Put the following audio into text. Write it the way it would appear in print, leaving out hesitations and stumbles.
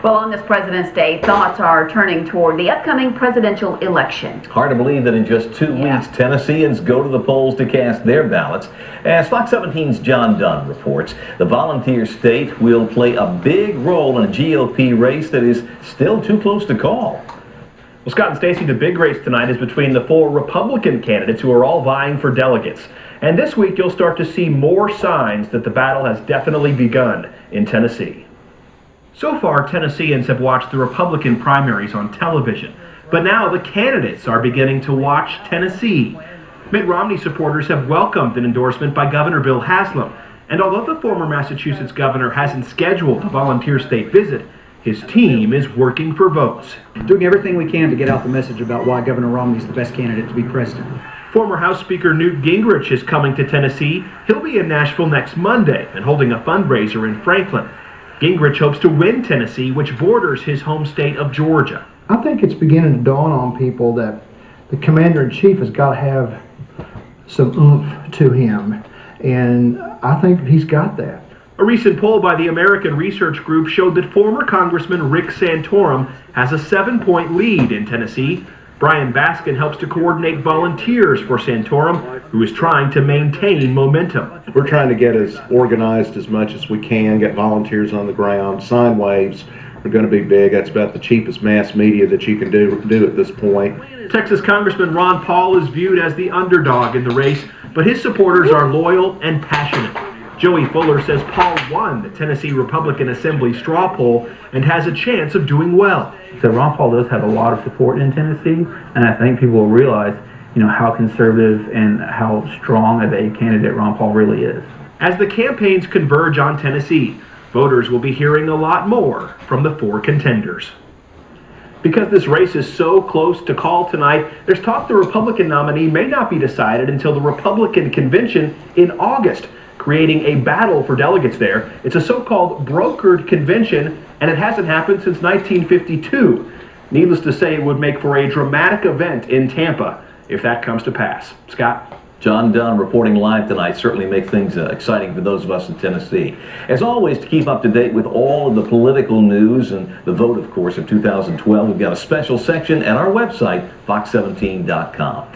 Well, on this President's Day, thoughts are turning toward the upcoming presidential election. Hard to believe that in just 2 weeks, Tennesseans go to the polls to cast their ballots. As Fox 17's John Dunn reports, the volunteer state will play a big role in a GOP race that is still too close to call. Well, Scott and Stacy, the big race tonight is between the 4 Republican candidates who are all vying for delegates. And this week, you'll start to see more signs that the battle has definitely begun in Tennessee. So far, Tennesseans have watched the Republican primaries on television, but now the candidates are beginning to watch Tennessee. Mitt Romney supporters have welcomed an endorsement by Governor Bill Haslam, and although the former Massachusetts governor hasn't scheduled a volunteer state visit, his team is working for votes. Doing everything we can to get out the message about why Governor Romney is the best candidate to be president. Former House Speaker Newt Gingrich is coming to Tennessee. He'll be in Nashville next Monday and holding a fundraiser in Franklin. Gingrich hopes to win Tennessee, which borders his home state of Georgia. I think it's beginning to dawn on people that the commander-in-chief has got to have some oomph to him, and I think he's got that. A recent poll by the American Research Group showed that former Congressman Rick Santorum has a 7-point lead in Tennessee. Brian Baskin helps to coordinate volunteers for Santorum, who is trying to maintain momentum. We're trying to get as organized as much as we can, get volunteers on the ground. Sine waves are going to be big. That's about the cheapest mass media that you can do at this point. Texas Congressman Ron Paul is viewed as the underdog in the race, but his supporters are loyal and passionate. Joey Fuller says Paul won the Tennessee Republican Assembly straw poll and has a chance of doing well. So Ron Paul does have a lot of support in Tennessee, and I think people will realize, how conservative and how strong of a candidate Ron Paul really is. As the campaigns converge on Tennessee, voters will be hearing a lot more from the 4 contenders. Because this race is so close to call tonight, there's talk the Republican nominee may not be decided until the Republican convention in August, creating a battle for delegates there. It's a so-called brokered convention, and it hasn't happened since 1952. Needless to say, it would make for a dramatic event in Tampa if that comes to pass. Scott? John Dunn reporting live tonight certainly makes things exciting for those of us in Tennessee. As always, to keep up to date with all of the political news and the vote, of course, of 2012, we've got a special section at our website, fox17.com.